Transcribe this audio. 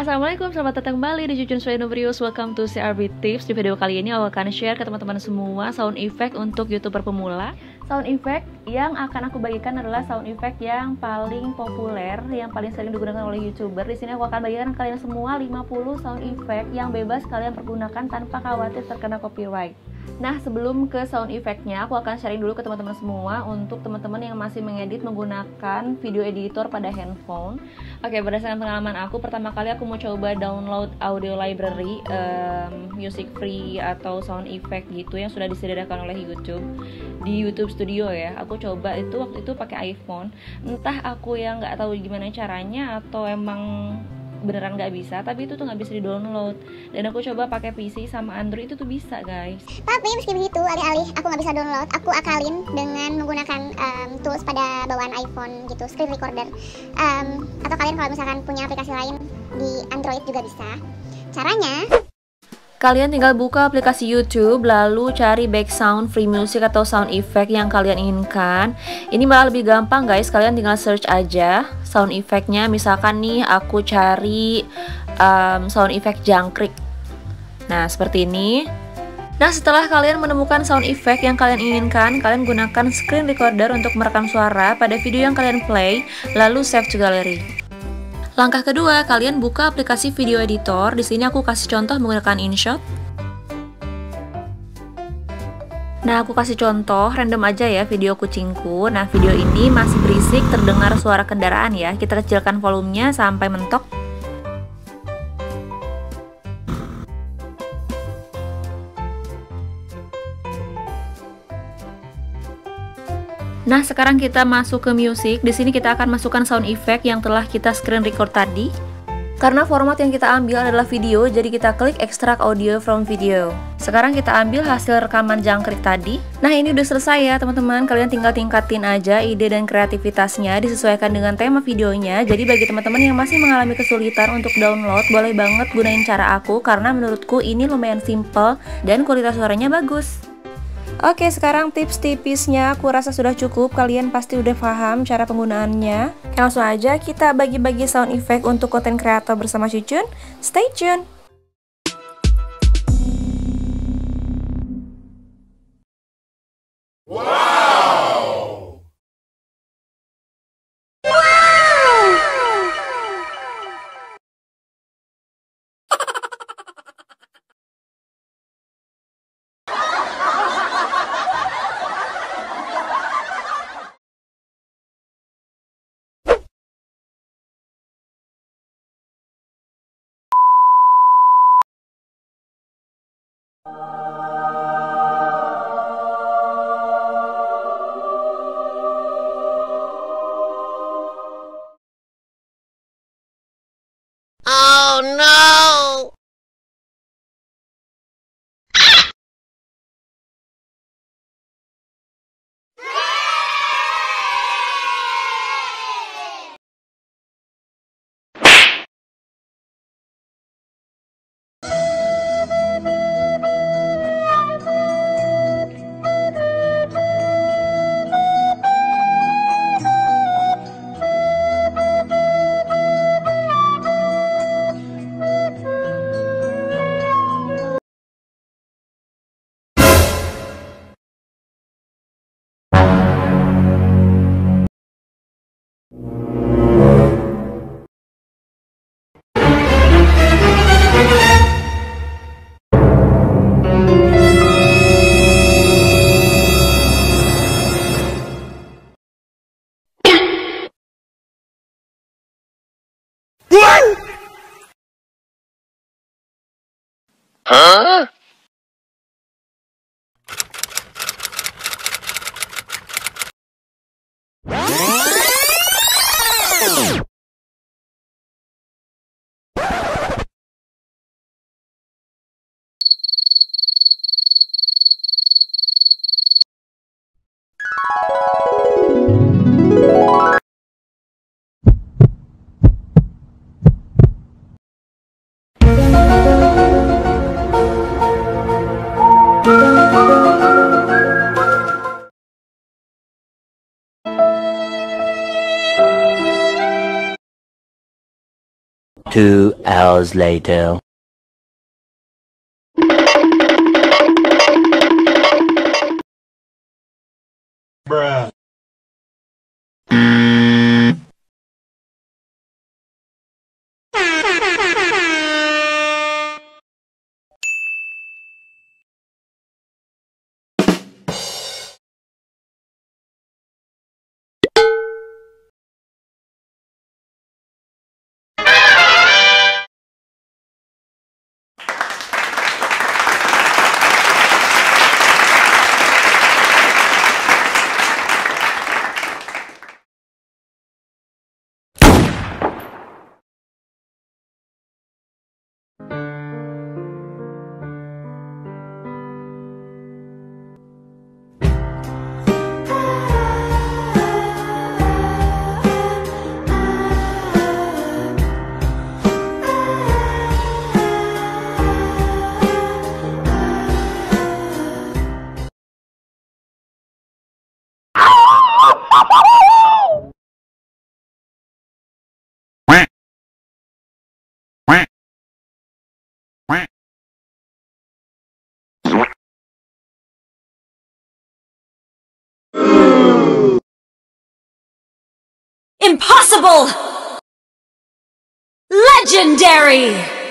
Assalamualaikum, selamat datang kembali di Jujun Sway Nobrius. Welcome to CRB Tips. Di video kali ini aku akan share ke teman-teman semua sound effect untuk YouTuber pemula. Sound effect yang akan aku bagikan adalah sound effect yang paling populer, yang paling sering digunakan oleh YouTuber. Di sini aku akan bagikan kalian semua 50 sound effect yang bebas kalian pergunakan tanpa khawatir terkena copyright. Nah, sebelum ke sound effect-nya, aku akan sharing dulu ke teman-teman semua untuk teman-teman yang masih mengedit menggunakan video editor pada handphone. Oke, berdasarkan pengalaman aku, pertama kali aku mau coba download audio library, music free atau sound effect gitu yang sudah disediakan oleh YouTube di YouTube Studio ya. Aku coba itu waktu itu pakai iPhone. Entah aku yang nggak tahu gimana caranya atau emang beneran nggak bisa, tapi itu tuh nggak bisa di-download. Dan aku coba pakai PC sama Android itu tuh bisa, guys. Tapi meski begitu, alih-alih aku nggak bisa download, aku akalin dengan menggunakan tools pada bawaan iPhone gitu, screen recorder. Atau kalian kalau misalkan punya aplikasi lain di Android juga bisa. Caranya, kalian tinggal buka aplikasi YouTube, lalu cari back sound, free music atau sound effect yang kalian inginkan. Ini malah lebih gampang, guys. Kalian tinggal search aja sound effectnya. Misalkan nih aku cari sound effect jangkrik. Nah, seperti ini. Nah, setelah kalian menemukan sound effect yang kalian inginkan, kalian gunakan screen recorder untuk merekam suara pada video yang kalian play, lalu save to gallery. Langkah kedua, kalian buka aplikasi video editor. Di sini aku kasih contoh menggunakan InShot. Nah, aku kasih contoh random aja ya video kucingku. Nah, video ini masih berisik, terdengar suara kendaraan ya. Kita kecilkan volumenya sampai mentok. Nah, sekarang kita masuk ke music. Di sini kita akan masukkan sound effect yang telah kita screen record tadi. Karena format yang kita ambil adalah video, jadi kita klik extract audio from video. Sekarang kita ambil hasil rekaman jangkrik tadi. Nah, ini udah selesai ya, teman-teman. Kalian tinggal tingkatin aja ide dan kreativitasnya disesuaikan dengan tema videonya. Jadi bagi teman-teman yang masih mengalami kesulitan untuk download, boleh banget gunain cara aku karena menurutku ini lumayan simple dan kualitas suaranya bagus. Oke, sekarang tips tipisnya aku rasa sudah cukup. Kalian pasti udah paham cara penggunaannya. Langsung aja kita bagi-bagi sound effect untuk konten kreator bersama Cucun. Stay tune! oh no! Huh? 2 hours later. Bruh. Impossible! Legendary!